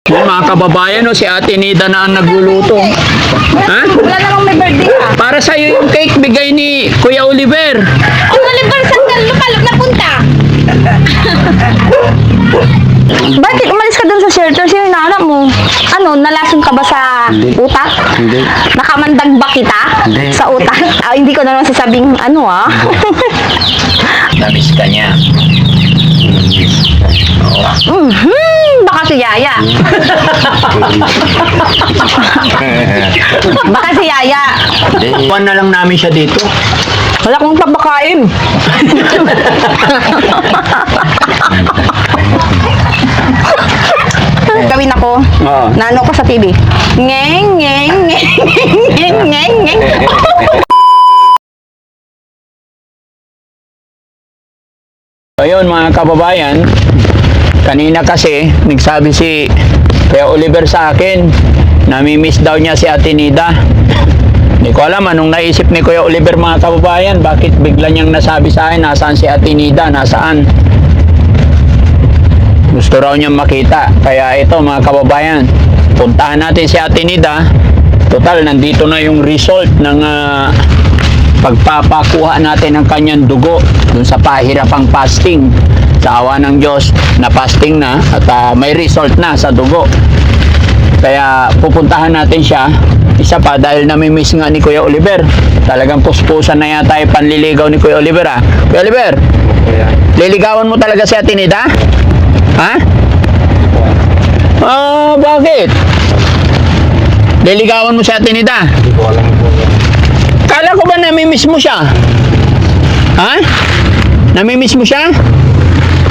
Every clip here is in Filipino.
Yung mga kababayan, no, si Ate Nida na ang nagluluto. Ha? Wala namang may birthday ah. Para sa'yo yung cake bigay ni Kuya Oliver. Ang Oliver, saan ka lupalop na punta? Bakit umalis ka dun sa shelter? Sino yung nahanap mo? Ano, nalason ka ba sa utak? Hindi. Nakamandag ba kita? Hindi. Sa utak? Hindi ko na naman sasabing ano ah. Namiss ka niya. Baka si Yaya. Baka si Yaya. Iwan na lang namin siya dito. Wala kong pabakain. Gawin ako. Oo. Nano ko sa TV. Ngeng, ngeng, ngeng, ngeng, ngeng, ngeng. Ayun mga kababayan, kanina kasi nagsabi si Kuya Oliver sa akin, namimiss daw niya si Ate Nida. Hindi ko alam anong naisip ni Kuya Oliver mga kababayan, bakit bigla niyang nasabi sa akin nasaan si Ate Nida, nasaan. Gusto raw niyang makita, kaya ito mga kababayan, puntahan natin si Ate Nida. Total, nandito na yung result ng pagpapakuha natin ng kanyang dugo dun sa pahirapang fasting. Sa awa ng Diyos, na fasting na at may result na sa dugo. Kaya pupuntahan natin siya. Isa pa, dahil namimiss nga ni Kuya Oliver. Talagang puspusan na yata yung panliligaw ni Kuya Oliver ah. Kuya Oliver, liligawan mo talaga si Ate Nida? Ha? Bakit? Liligawan mo si Ate Nida? Hindi ko alam po yan. Kala ko ba namimiss mo siya? Ha? Namimiss mo siya?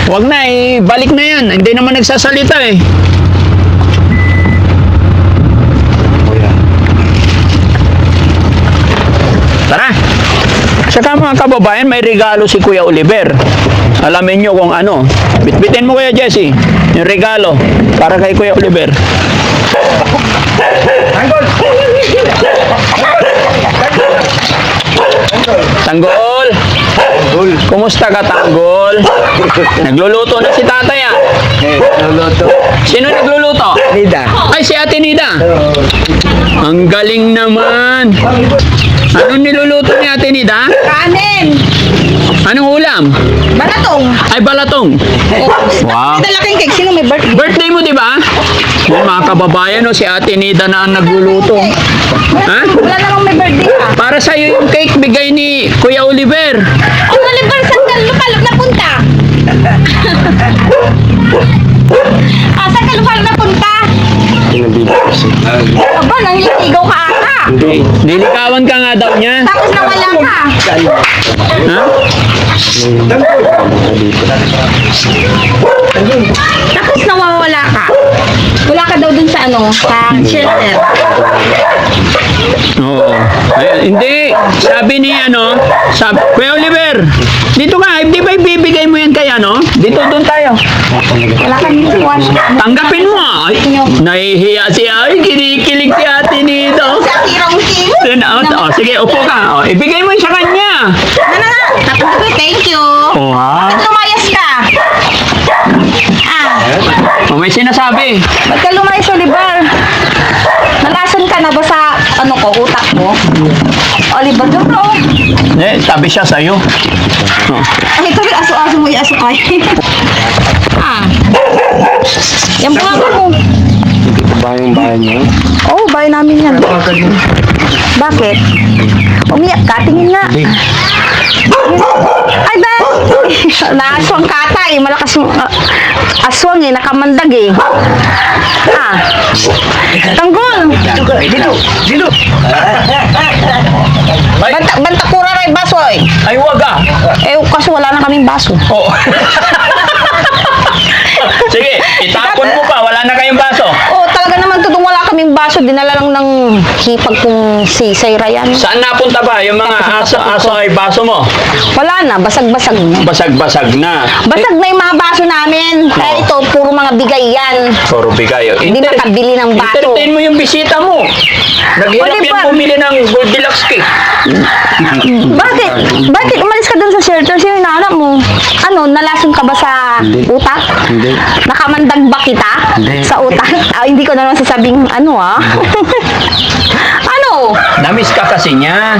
Huwag na eh, balik na yan. Hindi naman nagsasalita eh. Kuya. Tara. Saka mga kababayan, may regalo si Kuya Oliver. Alamin nyo kung ano. Bitbitin mo Kuya Jesse, yung regalo para kay Kuya Oliver. Tanggol! Tanggol! Kumusta ka, Tanggol? Nagluluto na si tatay ah. Luluto. Sino nagluluto? Nida. Ay, si Ate Nida. Ang galing naman. Anong niluluto ni Ate Nida? Kanin. Anong ulam? Balatong. Ay, balatong. Wow. May dalaking cake. Sino may birthday? Birthday mo, di ba? Yung mga kababayan, no, si Ate Nida na ang nagluluto. Ha? Wala namang may birthday ah. Para sa'yo yung cake bigay ni Kuya Oliver. Ang Oliver, saan ka lupalop na punta? Saan ka lupalop na punta? Pinabili ko si Aba, nangliligaw ka ata. Hey, nilikawan ka nga daw niya. Tapos nawala ka. Ha? Tapos nawawala ka. Wala ka daw dun sa ano, sa shelter. Oo. Ay, hindi. Sabi ni Kuya Oliver, dito ka, hindi ba ibibigay mo yan kay ano? Dito, doon tayo. Wala ka dun sa Tanggapin mo. Ay, nahihiya siya. Ay, kinikilig si Ate Nida. Sa tirong team. Sige, upo ka. Ibigay mo yun sa kanya. Tatanggap ko, thank you. Oo, ha? Ba't lumayas ka? May sinasabi. Ba't ka lumayas, Oliver? Nalason ka na ba sa ano ko, utak mo? Oliver, doon ka oh. Sabi siya sa'yo. Oh. Ay, ito rin, aso-aso mo, aso kay. Yan po nga mo. Hindi ko ba yung bahay niyo? Oo, bahay namin yan. Bakit? Umiyak ka, tingin nga. Ay, ba? Naaswang kata eh. Malakas yung aswang eh. Nakamandag eh. Tanggol! Dito. Banta kura rin baso eh. Ay, wag ah. Eh, kasi wala na kaming baso. Oo. Sige, itapon mo pa. Wala na kayong baso. Oo, talaga naman tutong wala kaming baso. Dinala lang ng hipag kong si Sayrayan. Saan napunta ba yung mga aso ay baso mo? Wala na, basag-basag na. Basag-basag na. Basag na yung mga baso namin. Kaya ito, puro mga bigay yan. Puro bigay. Hindi makabili ng baso. Entertain mo yung bisita mo. Naghirap Oliver. yan bumili ng Goldilocks cake. Bakit? Bakit umalis ka dun sa shelter? Sino yung nahanap mo? Ano, nalason ka ba sa Hindi. utak? Hindi. Nakamandag ba kita? Hindi. Sa utak? Hindi ko na naman sasabing ano Ano? Namiss ka kasi niya.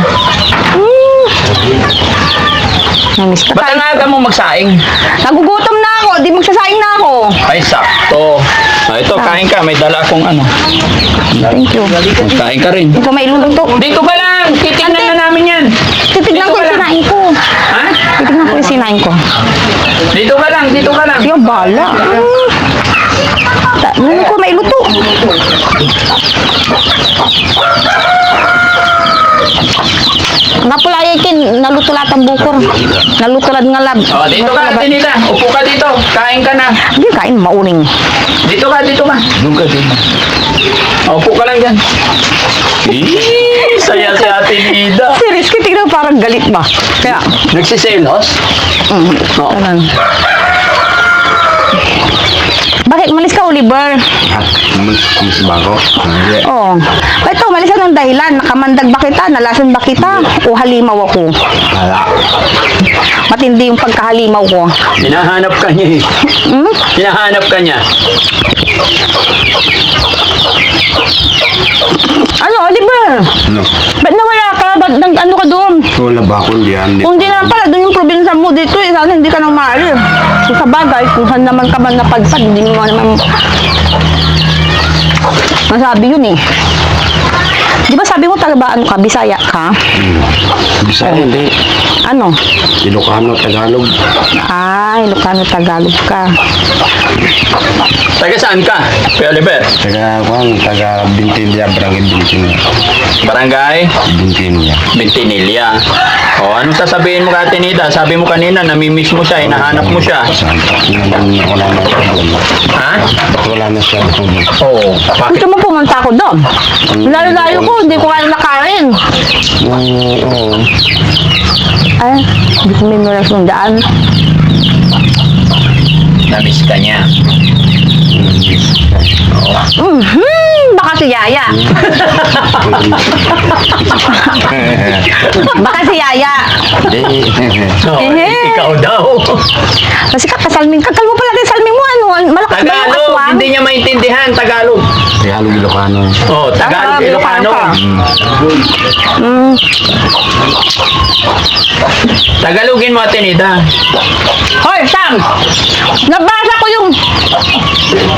Namiss ka. Ba't ang aga mo magsaing? Nagugutom na ako. Di magsasaing na ako. Ay, sakto. Ito, kain ka. May dala akong ano. Thank you. Kain ka rin. Ito may ilulog to. Dito ka lang. Titignan na namin yan. Titignan Dito ko ka yung lang. sinain ko. Ha? Titignan ko yung sinain ko. Dito ka lang. Dito ka lang. Yung bala. Ano ko may luto? Napulaya kin, naluto lahat ang bukor. Naluto lahat nga lab. O, dito ka, Tinita. Upo ka dito. Kain ka na. Hindi kain, mauling. Dito ka, dito ka. Doon ka din. Upo ka lang dyan. Saya si Ate Nida. Si Rizky, tignan parang galit ba? Kaya, Nagsiselos? Oo. ganun. Bakit malis ka, Oliver? Mas bago. Hindi. Oo. Ito, malis ka ng dahilan. Nakamandag ba kita? Nalason ba kita? O halimaw ako? Wala. Matindi yung pagkahalimaw ko. Hinahanap ka niya eh. Hmm? Hinahanap ka niya. Ano, Oliver? Ano? Ba't nawala ka? Ba't ano ka doon? Wala ba akong diyan? Kung di naman pala, doon yung probinsya mo dito eh. Sana hindi ka nang maalis. So, sa bagay, kung saan naman ka man napadpad, hindi mo naman masabi yun eh. Di ba sabi mo taga ano ka, Bisaya ka? Bisaya hindi. Ano? Ilocano, Tagalog. Ay, Ilocano, Tagalog ka. Taga saan ka? Kuya Oliver? Taga Bintilia, Barangay Bintilia. Barangay? Bintilia. Bintinilya. O, anong sasabihin mo kay Ate Nida? Sabi mo kanina, namimiss mo siya, hinahanap mo siya. Wala na siya doon. Ha? Wala na siya doon. Oo. Bakit? Gusto mo pumunta ako doon? Layo-layo ko, hindi ko kaya nakain. Oo. Ay, hindi ko may mula sundaan. Namiss ka niya. Baka si Yaya. Baka si Yaya. Oo, Eh. ikaw daw. Kasi kakasalmin. Kakal mo pala din salmin mo. Ano? Malakas ba yung Tagalog, aswang? hindi niya maintindihan. Tagalog. Tagalog, Ilocano. Oh, Tagalog, Ilocano. ka. Tagalogin mo, Ate Nida. Hoy, Sam! Nabasa ko yung...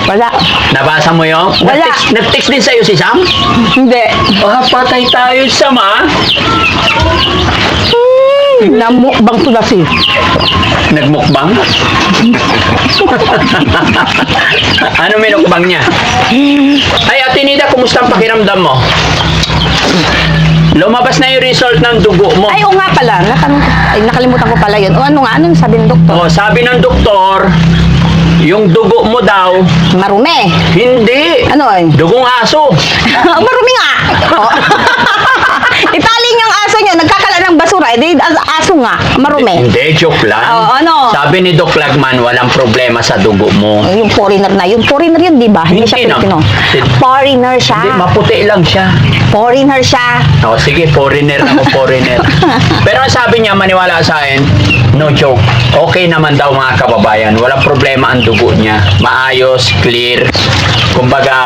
Wala. Nabasa mo yun? Wala. Nag-text din sa'yo si Sam? Hindi. Ah, patay tayo, Sam, ah. Namukbang to kasi. Nagmukbang? Ano minukbang niya? Ay, Ate Nida, kumusta ang pakiramdam mo? Lumabas na yung result ng dugo mo. Ay, oo nga pala. Nakalimutan ko pala yun. O ano nga? Ano yung sabi ng doktor? Oh, sabi ng doktor, yung dugo mo daw, Marumi. hindi. Ano eh? Dugong aso. Marumi nga. Oh. Itali niyang aso niya. Nagkakala ng basura. Eh, di, aso nga. Marumi. Hindi, joke lang. Oh, ano? Sabi ni Doc Lagman, walang problema sa dugo mo. Yung foreigner na. Yung foreigner yun, di ba? Hindi siya Hindi na. Pilipino. Foreigner siya. Hindi, maputi lang siya. Foreigner siya. O, sige, foreigner ako, foreigner. Pero ang sabi niya, maniwala sa akin, no joke. Okay naman daw mga kababayan. Walang problema ang dugo niya. Maayos, clear. Kumbaga,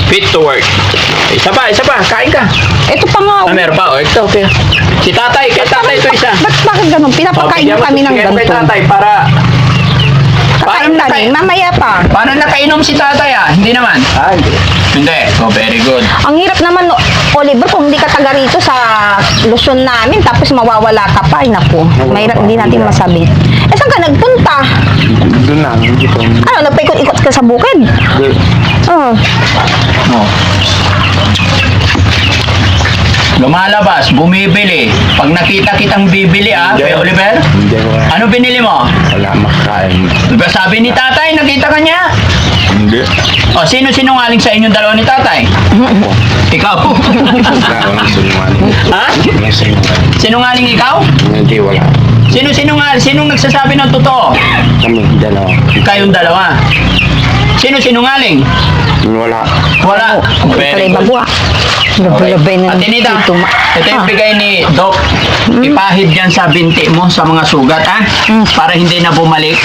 fit to work. Isa pa. Kain ka. Ito pa nga. Ah, meron pa. O, ito, okay. Si tatay, kay tatay ito isa. Bakit ganun? Pinapakain bigyan mo mo kami si- ng bigyan mo kay ganito. tatay para... Kakain Parang kami. Mamaya pa. Paano nakainom si tatay ah? Hindi naman. Hindi. Hindi. Oh, very good. Ang hirap naman, Oliver, kung hindi ka taga rito sa Luzon namin, tapos mawawala ka pa. Ay, naku. Mahirap, hindi natin masabi. Eh, saan ka nagpunta? Doon lang. Dito. Ano, nagpaikot-ikot ka sa bukid? Oh. Oh. Lumalabas, bumibili. Pag nakita kitang bibili ah, Hindi. Kuya Oliver, Hindi ko. ano binili mo? Wala makakain. Diba sabi ni tatay, nakita ka niya? Hindi. O, sino sinungaling sa inyong dalawa ni tatay? Ikaw. Wala. Walang sinungaling. Ha? Walang sinungaling. Sinungaling ikaw? Hindi, wala. Sino sinungaling? Sinong nagsasabi ng totoo? Kami, dalawa. Kayong dalawa. Sino sinungaling? Wala. Wala. Pare Very good. bagwa. Labay na Ate Nida, dito. ito yung bigay ni Doc. Ipahid yan sa binti mo, sa mga sugat, ha? Para hindi na bumalik.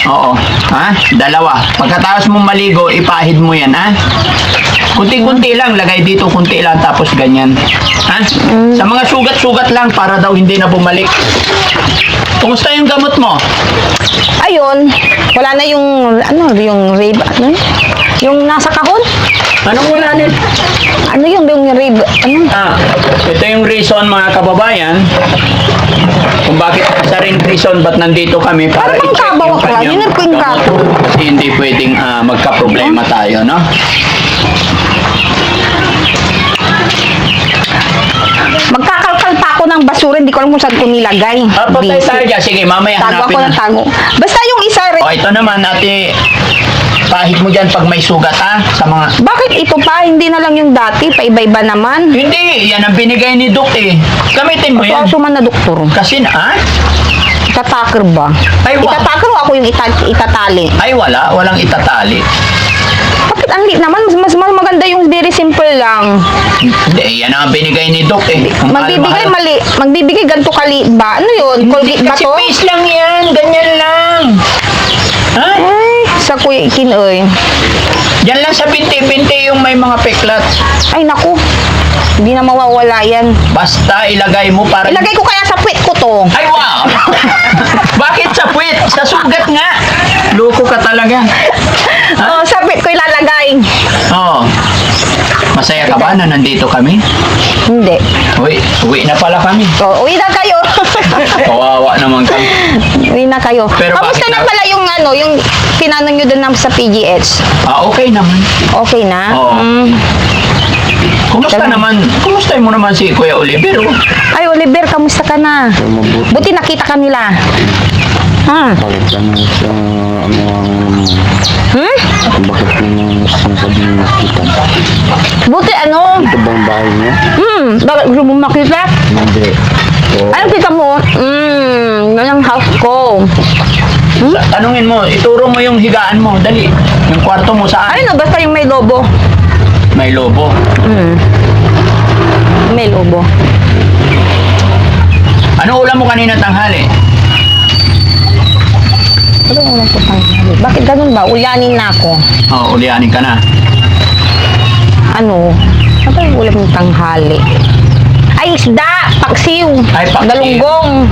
Oo. Ha? Dalawa. Pagkatapos mo maligo, ipahid mo yan, ha? Kunti-kunti lang. Lagay dito, kunti lang. Tapos ganyan. Ha? Sa mga sugat-sugat lang para daw hindi na bumalik. Kumusta yung gamot mo? Ayun, wala na yung, yung rib, yung nasa kahon. Anong wala nil? Yung rib, Ito yung reason mga kababayan kung bakit sa rin reason ba't nandito kami para Ano bang i-check kabaw yung ko? kanyang Yun ang ko yung gamot. kato. Kasi hindi pwedeng magka-problema tayo, no? Magkakalkal pa ako ng basura, hindi ko alam kung saan ko nilagay. Patay Busy. tayo dyan. Sige, mamaya Tago hanapin ako ng na. tago. Basta yung isa rin. O, ito naman, ate. Pahid mo dyan pag may sugat, ha? Sa mga... Bakit ito pa? Hindi na lang yung dati, paiba-iba naman. Hindi, yan ang binigay ni Dok, eh. Gamitin mo yan. Kaso man na doktor. Kasi, ha? Itatakar ba? Ay, wa- Itatakar o ako yung itatali? Ay, wala. Walang itatali. Bakit ang lit naman? Mas maganda yung very simple lang. Hindi, yan ang binigay ni Dok, eh. Kung Magbibigay mahal- magbibigay ganito kali ba? Ano yun? Colgate ba Kasi to? face lang yan. Ganyan lang. Ha? Ay, sa kuya ikinoy. Yan lang sa binti-binti yung may mga peklat. Ay, naku. Hindi na mawawala yan. Basta ilagay mo para... Ilagay ko kaya sa puwet ko to. Ay, wow! Bakit sa puwit? Sa sugat nga. Loko ka talaga. Oh, sa puwet ko ilalagay. Oo. Masaya ka ba na nandito kami? Hindi. Uwi na pala kami. Oh, uwi na kayo. Kawawa naman kami. Uwi na kayo. Pero Kamusta bakit na na- pala yung tinanong nyo dun sa PGH? Okay naman. Okay na? Oo. Kumusta Talaga? naman? Kumusta mo naman si Kuya Oliver? Ay, Oliver, kamusta ka na? Mabuti. Buti nakita ka nila. Ha? Bakit kami sa bakit mo sinasabi mo nakita? Buti ano? Ito bang bahay niya? Bakit gusto mo makita? Hindi. So, Ano kita mo? Yan ang house ko. Tanungin mo, ituro mo yung higaan mo. Dali. Yung kwarto mo saan? Ay, no, basta yung may lobo. May lobo. May lobo. Ano ulam mo kanina tanghali? Ano yung ulang ko tanghali? Bakit ganun ba? Ulyanin na ako. Oh, ulianin ka na. Ano? Ano yung ulam ng tanghali? Ay, isda! Paksiw! Ay, paksiw. Galunggong!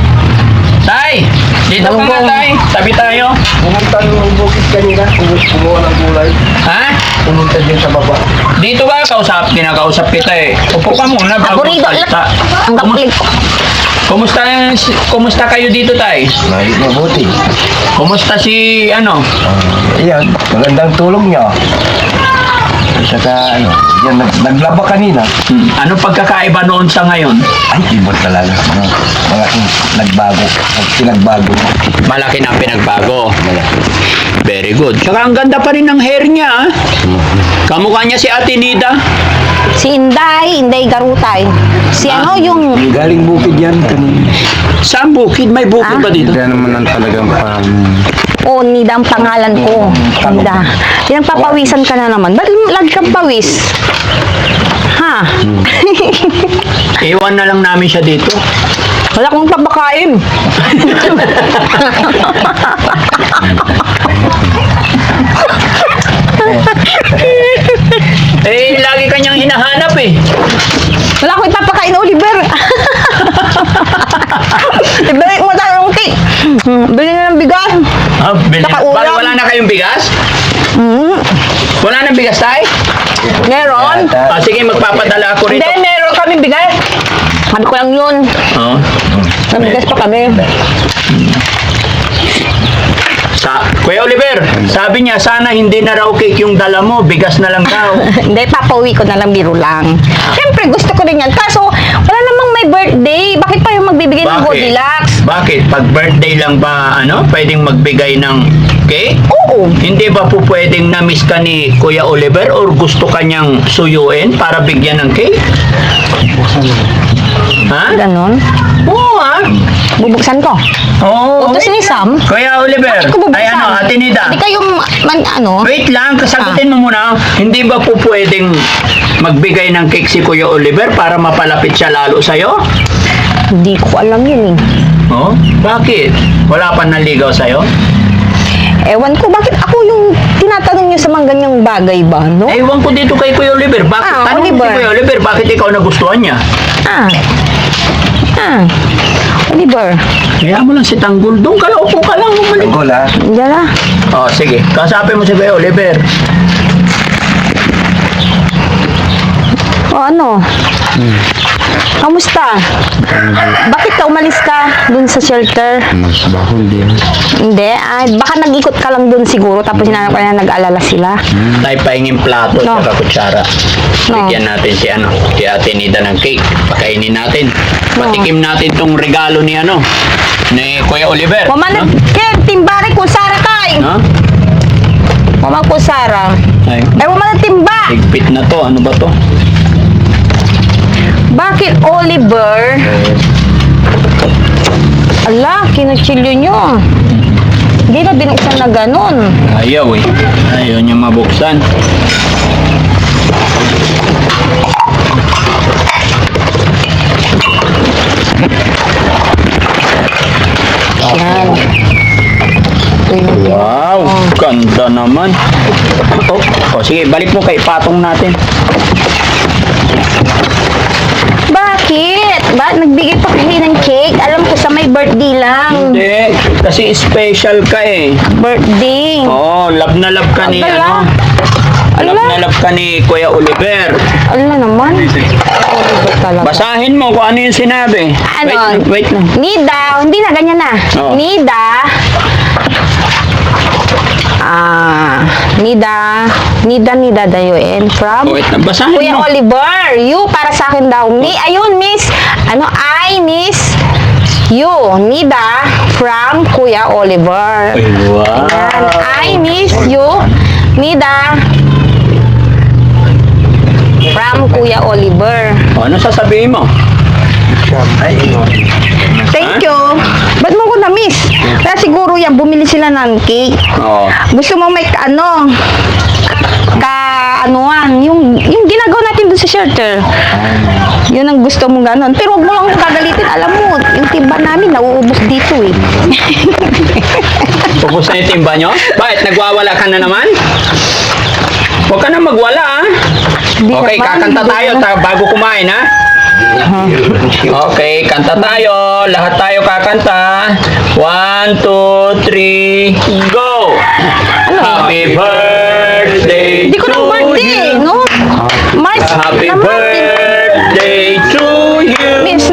Tay! Dito ka nga, Dalawang- Tay. Tabi tayo. pumunta yung bukit kanina, kumuha ng gulay, Ha? pumunta din sa baba. Dito ba? Kinakausap kita eh. Upo ka muna bago Ako rito. magsalita. Ang kapalig ko. Kumusta kayo dito, Tay? Mabuti. Kumusta si, ano? Ayan, magandang tulong niya. Saka yan, naglaba kanina. Ano pagkakaiba noon sa ngayon? Ay, iba talaga. Malaking nagbago. Pinagbago. Malaki na ang pinagbago. Very good. Saka ang ganda pa rin ng hair niya, ah. Kamukha niya si Ate Nida. Si Inday Garutay. Si ano yung... Galing bukid yan kanina. Saan bukid? May bukid ba dito? Hindi naman ang talagang Oh, Nida ang pangalan ko. Nida. Pinagpapawisan ka na naman. Ba't lag kang pawis? Ha? Iwan na lang namin siya dito. Wala kong papakain. Eh, lagi kanyang hinahanap eh. Wala akong ipapakain, Oliver. Ibalik mo tayo ng cake. Bili na ng bigas. Ah, Saka ulam. Bakit wala na kayong bigas? Wala na bigas, Tay? Meron? Ah, sige, magpapadala ako rito. Hindi, meron kami bigas. Ano ko lang yun. Oh. May bigas pa kami. Kuya Oliver, sabi niya, sana hindi na raw cake yung dala mo, bigas na lang daw. Hindi, papauwi ko na lang, biro lang. Siyempre, gusto ko rin yan. Kaso, wala namang may birthday. Bakit pa yung magbibigay ng Goldilocks? Bakit? Pag birthday lang ba, pwedeng magbigay ng cake? Oo. Hindi ba po pwedeng na-miss ka ni Kuya Oliver or gusto kanyang suyuin para bigyan ng cake? Ha? Ganon. Oo, ha? Bubuksan ko. Oo. Utos ni Sam. Kuya Oliver, Bakit ko bubuksan? ay Ate Nida. Hindi kayo, ano? Wait lang, kasagutin mo muna. Hindi ba po pwedeng magbigay ng cake si Kuya Oliver para mapalapit siya lalo sa'yo? Hindi ko alam yun eh. Oh? Bakit? Wala pa naligaw sa'yo? Ewan ko, bakit ako yung tinatanong niyo sa mga ganyang bagay ba, no? Ewan ko dito kay Kuya Oliver. Bakit? Tanong mo si Oliver. Kuya Oliver, bakit ikaw nagustuhan niya? Ah. Oliver. Kaya mo lang si Tanggol. Doon ka lang, upo ka lang. Bumalik. Tanggol ha. Diyan na. Oh, sige. Kasapin mo si Kuya Oliver. O ano? Kamusta? Bakit ka umalis ka dun sa shelter? Mas bakol din. Hindi. Ay, baka nag-ikot ka lang dun siguro tapos hinanap ka na nag-alala sila. Tayo pahingin plato No. at kutsara. No. Bigyan natin si Ate Nida ng cake. Pakainin natin. No. Patikim natin tong regalo ni ni Kuya Oliver. Waman, Ken, timbari ko Sara kay. Ha? Waman ko Sara. Ay, Ay, waman timba. higpit na to. Ano ba to? Bakit Oliver? Ala, kinutsilyo nyo. Hindi na binuksan na ganun. Ayaw eh. Ayaw niya mabuksan. Yan. Ito yung Wow, ganda naman. Oh, sige, balik mo kay patong natin. Bakit? Bakit nagbigay pa kayo ng cake? Alam ko sa may birthday lang. Hindi, kasi special ka eh. Birthday. Oo, love na love ka ni Abala. Love Ala. na love ka ni Kuya Oliver. Ala naman. Oliver talaga. Basahin mo kung ano yung sinabi. Ano? Wait lang. Nida, hindi na, ganyan na. Oo. Nida dayo and from Wait lang, basahin Kuya mo. Oliver, you para sa akin daw. Ayun, miss. I miss you. Nida from Kuya Oliver. Ay, wow. Ayan, I miss you. Nida from Kuya Oliver. O, ano sasabihin mo? Ay, Thank you. Ba't mo ko na-miss? Kaya siguro yan, bumili sila ng cake. Oo. Gusto mo may yung ginagawa natin dun sa shelter. Yun ang gusto mong ganon. Pero huwag mo lang gagalitin. Alam mo, yung timba namin, nauubos dito eh. Pupus na yung timba nyo? Bakit? Nagwawala ka na naman? Huwag ka na magwala, ha? Di Okay, naman, kakanta hindi tayo naman. bago kumain, ha? Okay, kanta tayo. Lahat tayo kakanta. 1, 2, 3, go! Happy birthday Hindi ko to ng birthday, you. no? March Happy naman. birthday to you. Miss I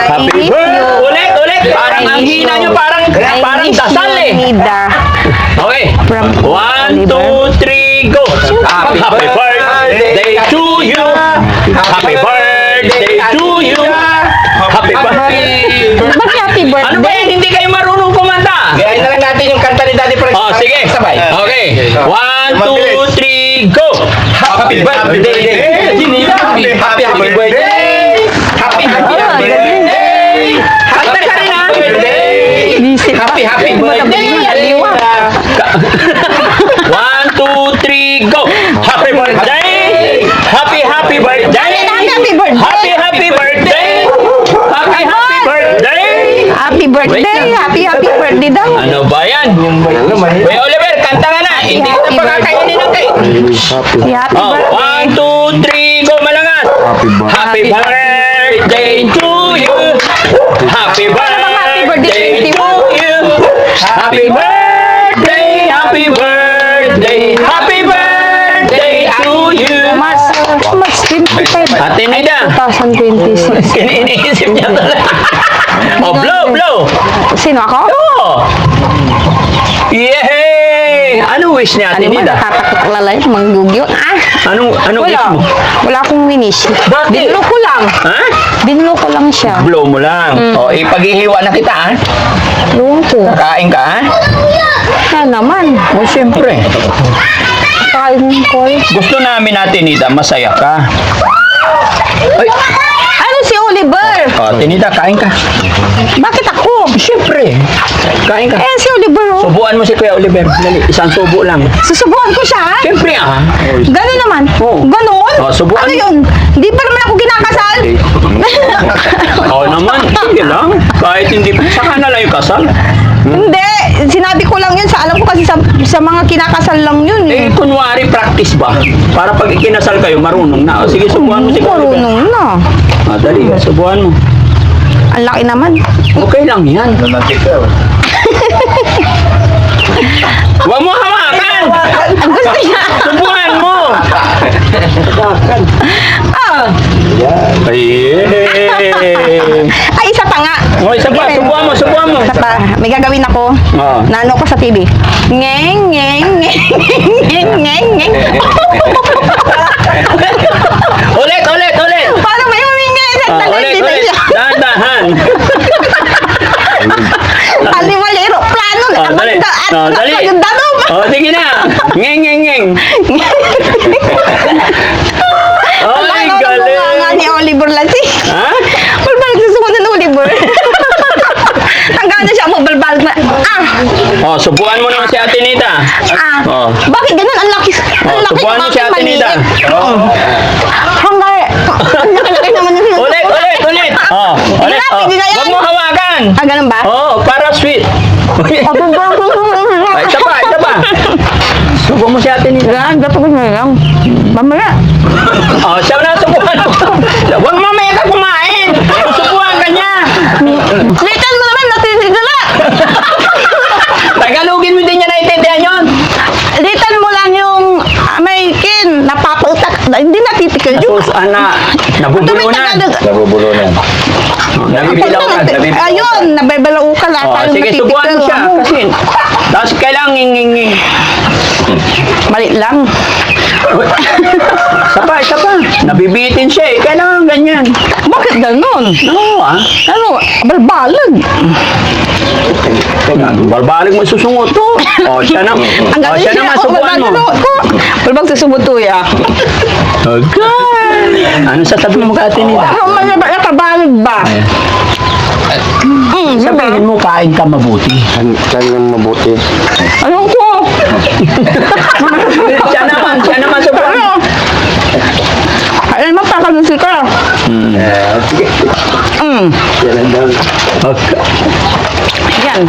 Happy miss you. birthday. Ulit. Parang I ang miss hina you. nyo, parang I miss dasal you, eh. Nida. Okay. From 1, 2, 3, go! Happy birthday to you! Happy birthday to you! Happy birthday! Bakit happy Ano ba birthday? yan? Hindi kayo marunong kumanta? Gayahin na lang natin yung kanta ni Daddy Frank. Oh, sige. Sabay. Okay. 1, 2, 3, go! Happy birthday! Happy birthday! Happy birthday! Kanta ka rin, ha? Happy birthday! 1, 2, 3, go! Happy birthday! Happy birthday! Happy birthday! Happy birthday! Happy birthday! Happy birthday! Happy birthday daw. Ano ba yan? Kuya Oliver, kanta ka na! Hindi ka Happy na pagkakainin ng cake! Si happy Oh, birthday. 1, 2, 3, go malangat! Happy birthday to you! Happy birthday to you! Happy birthday! Happy birthday! Happy birthday to you! March 25. Ate Nida, 2026. iniisip niya talaga. Oh, blow! Sino ako? Oh! Yay! Ano wish niya, Ate Ano ba? Nida? Natatakot lalay. Manggugyo. Anong wish Wala. mo? Wala akong winish. Bakit? Binlo ko lang. Ha? Binlo ko lang siya. Blow mo lang. O, ipaghihiwa na kita, ha? Luwang ko. Kain ka, ha? Na naman. O, siyempre. Kain ko. Gusto namin, Ate Nida, masaya ka. Ay, Ano si Oliver? o, Ate Nida, kain ka. Bakit ako? Siyempre. Kain ka. Si Oliver oh. Subuan mo si Kuya Oliver. Dali, isang subo lang. Susubukan ko siya. Siyempre, ah. Gano'n naman. Oo. Ganon? Oh, subukan Ano mo. yun? Hindi pa naman ako kinakasal. Oo naman, sige lang. Kahit hindi, saka na lang yung kasal. Hindi. Sinabi ko lang yun sa alam ko kasi kasi sa mga kinakasal lang yun Eh, eh. kunwari practice ba? Para pag ikinasal kayo, marunong na. O, sige, subuhan mo si Oliver. Marunong na. Ah, dali, subuhan mo. Ang laki naman. Okay lang yan. Nanakit ka. Huwag mo hawakan! Ang gusto niya. Subuhan mo! Ah. Ay, Ay, isa pa nga. O, isa pa, subuhan mo, subuhan mo. Isa pa. May gagawin ako. Oo. Nano ko sa TV. Ngeng, ngeng, ngeng, ngeng, ngeng, ngeng. Ulit, ulit, ulit! Paano ba yung ngeng? Ulit, ulit. Dahan-dahan. Alimalero, plano. Dali. Dali. Yung danom. Sige na. Ngeng, ngeng, ngeng. Ay, galing. Nga ni Oliver Lassi. Ha? Balbal sa sumunod ng Oliver. Hanggang na siya mo balbal na. Subuhan mo naman si Ate Nita. Oh. Bakit ganun? Ang laki. Ang laki Subuhan mo si Ate Nita. Hanggang. Ang laki naman yung Ulit, ulit, ulit. Ulit. Hindi na yan. Huwag mo hawakan. Ganun ba? Para sweet. Isa pa, isa pa. Subuhan mo si Ate Nita. Yan, dapat ko na lang. Mamaya. Siya na, subuhan mo. Huwag mamaya ka kumain. Subuhan ka niya. Litan mo naman, natitigala. Tagalogin mo din niya naintindihan yun. Litan mo lang yung may kin, napapautak. Hindi natitikil yun. Nabubulunan. Nabubulunan. Nabibilaw ka. Ayun, nabibalaw ka lang. Sige, subuhan mo siya. Kasi, tapos kailangan nginginging. Mali lang. Isa pa. Nabibitin siya eh. Kailangan ganyan. Bakit ganun? Oo Ano, balbalag. Barbalig mo susungot to. Siya na. Siya naman, subuhan mo. Balbag susubuto ya. Okay. Ano sasabihin mo ka Ate Nita? Nakabalag ba? Sabihin mo, kain ka mabuti. Kanyang mabuti. Anong ko? Siya naman, subuhan mo. Ayun, magpakalusi ka. Sige. Yan ang daw. Okay. Yan.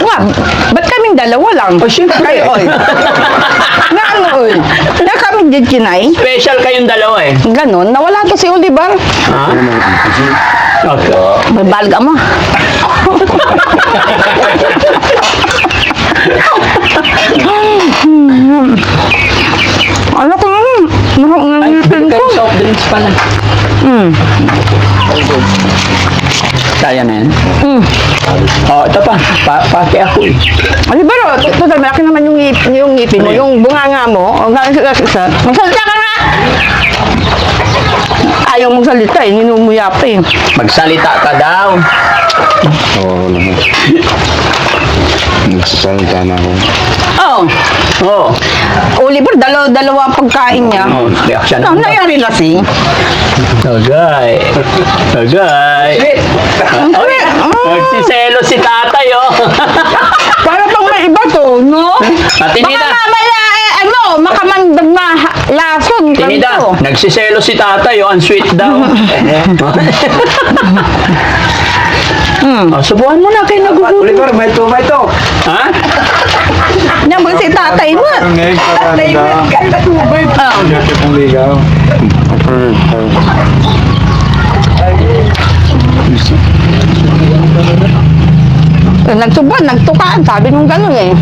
Wag, ba't kaming dalawa lang? Siyempre. Kayo, oy. Na ano, oy? Na kami did kinay? Special kayong dalawa eh. Ganon, nawala to si Oliver. Ha? Okay. Balbalga mo. Ano ko naman? Nangangitin ko. Soft drinks pala. Kaya na yan? Ito pa. Pati ako eh. Oliver, total, malaki naman yung ngipin mo, Ano yun? yung bunganga mo. O, isa. Magsalita ka nga! Ayaw mong salita eh, ninumuya pa eh. Magsalita ka daw. Oo naman. Nagsasalita na ako. Oh, Oliver, dalawa pagkain niya. Reaction Ano nangyari lasing? Agay. Magsiselo si tatay oh. Para pang may iba to, no? Ate Baka Nita. mamaya, makamandag na lason. Tinida, ganito. nagsiselo si tatay oh. Ang sweet daw. Subuhan mo na kayo nagugulo. Oliver, may to. Ha? Yan mo si tatay mo. Ngayon pa na. Dati pong ligaw. Nagsubuan, nagtukaan. Sabi nung gano'n eh.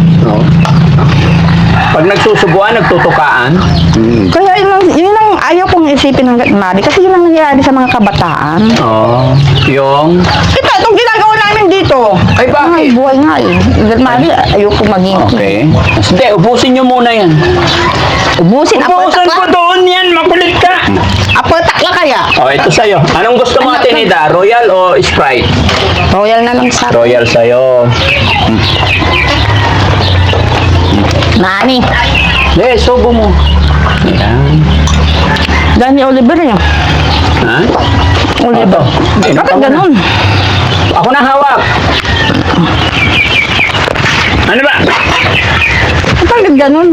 Pag nagsusubuan, nagtutukaan. Kaya yun ang ayaw kong isipin hanggat mari. Kasi yun ang nangyayari sa mga kabataan. Yung... Itong ginagawa namin dito. Ay, bakit? Ay, buhay nga eh. Hanggat mari, ayaw kong maging. Okay. Hindi, ubusin nyo muna yan. Ubusin, Ubusin ko doon yan, makulit ka. apotak lang kaya. Ito sa'yo. Anong gusto mo Ate Nida? Royal o Sprite? Royal na lang sa Royal sa'yo. Nani. Subo mo. Yan. Dani Oliver eh. Ha? Oliver. Bakit ganun? Ako na hawak. Ano ba? Bakit ganun?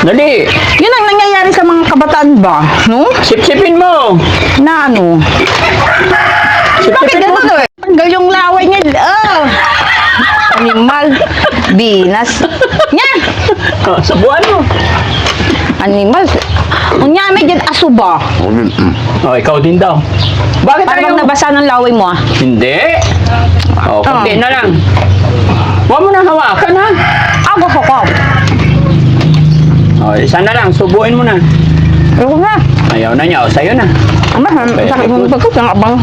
Dali. Yun ang nangyayari sa mga kabataan ba? No? Sip-sipin mo. Na ano? Bakit Sip-sipin mo. ganun eh? Tanggal yung laway niya. Animal. Binas. Nya! Oh, subuan mo. Animal. Unya, may dyan asuba. Oh, ikaw din daw. Bakit Parang ayaw? nabasa ng laway mo ah. Hindi. Oh, kunti na lang. Huwag mo na hawakan ha. Gusto ko. Oh, isa na lang. Subuin mo na. Ayoko na. Ayaw na niya. O, sa'yo na. Sakit mo pagkas. Ang abang.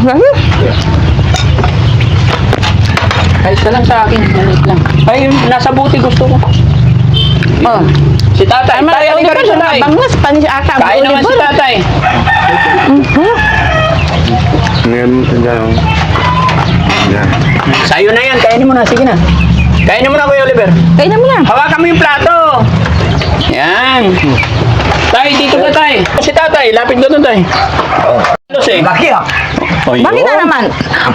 Ay, isa lang sa akin. Malit lang. Ay, yun, nasa buti gusto ko. Oh. Si tatay. Tay, halika rin sa tay. Bangus, panis ata. Kain naman si tatay. Ngayon, yan. Yan. Sa'yo na yan. Kainin mo na. Sige na. Kainin mo na, Kuya Oliver. Kain na mo na. Hawakan mo yung plato. Yan. Tay, dito ka tay. Si tatay, lapit doon tay. Laki ah. Oh, Bakit na naman?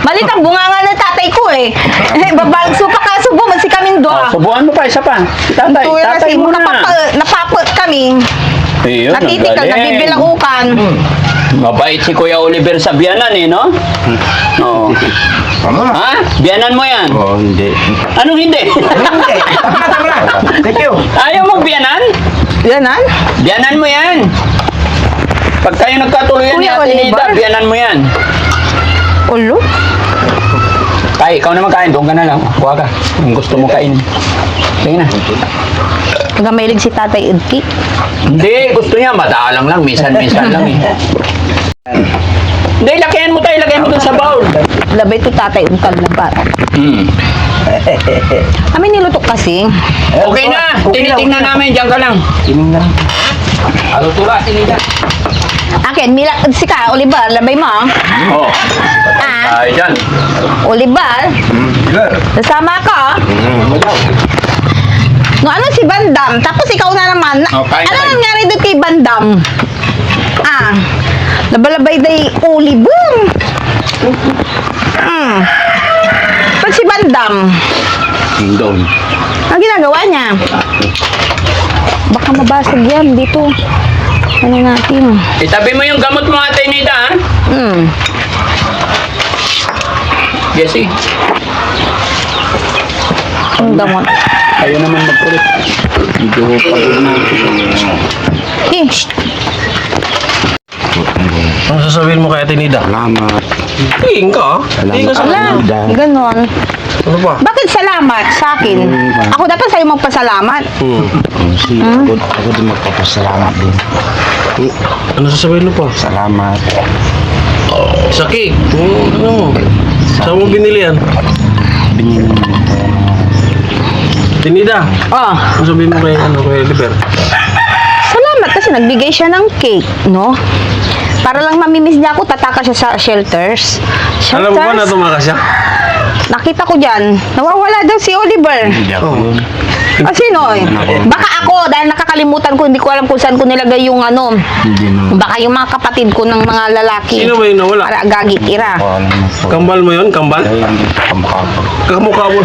Malit ang bunganga ng tatay ko eh. Babalag supa ka, subo man si kaming Oh, doa. subuan mo pa, isa pa. Si tatay, Tuwira tatay si mo na. napapot kami. Ayun, ang Natitikal, galing. nabibilaukan. Mabait si Kuya Oliver sa biyanan eh, no? Oo. Tama na. Ha? Biyanan mo yan? Oo, hindi. Anong hindi? Hindi. Tama na. Thank you. Ayaw mo biyanan? Yan ah? Biyanan mo yan. Pag kayo nagkatuluyan ni Kuya Ate Nita, Oliver? biyanan mo yan. Ulo? Tay, ikaw naman kain. Doon ka na lang. Kuha ka. Kung gusto mo kain. Sige na. Nagamilig si tatay Edki. Hindi, gusto niya. Madalang lang. Minsan-minsan lang eh. Hindi, lakihan mo tayo. Lagyan mo doon sa bowl. Labay to tatay Edkal na ba? Hmm. Kami nilutok kasi. Okay na. Tinitingnan namin. Diyan ka lang. Tinignan. Ano tura? Tinignan. Akin, si ka, Oliver, labay mo ah. Oo. Ah, Ay, dyan. Oliver, Good. nasama ka. No, ano si Bandam? Tapos ikaw na naman. Oh, kain Ano na tayo. nangyari doon kay Bandam? Ah, nabalabay day Oliver. Pag si Bandam, Doon. ang ginagawa niya? Baka mabasag yan dito. Ano natin? Itabi mo yung gamot mo, Ate Nita, ha? Hmm. Jesse. Ang damot. Ayaw naman magkulit. Medyo pagod na. Eh, Ano sasabihin mo kay Ate Nida? Salamat. Tingin ka? Tingin ka sa ala, ganon. Ano ba? Bakit salamat sa akin? Ako dapat sa'yo magpasalamat. Ako din magpapasalamat din. Ano sasabihin mo pa? Salamat. Sa cake. Ano mo? Saan mo binili yan? Binili mo ito. Tinida. Oh, Ano sabihin mo kay Oliver? salamat kasi nagbigay siya ng cake, no? Para lang mamimiss niya ako, tataka siya sa shelters. Alam mo ba na Shelters? tumakas siya? Nakita ko dyan, nawawala daw si Oliver. Hindi ako yun. Ah, sino? Baka ako, dahil nakakalimutan ko, hindi ko alam kung saan ko nilagay yung ano. Hindi naman. Baka yung mga kapatid ko ng mga lalaki. Sino ba yung nawala? Para gagi tira. Ako alam mo po. Kambal mo yon? Kambal? Kaya hindi kamukha ko. Kamukha mo.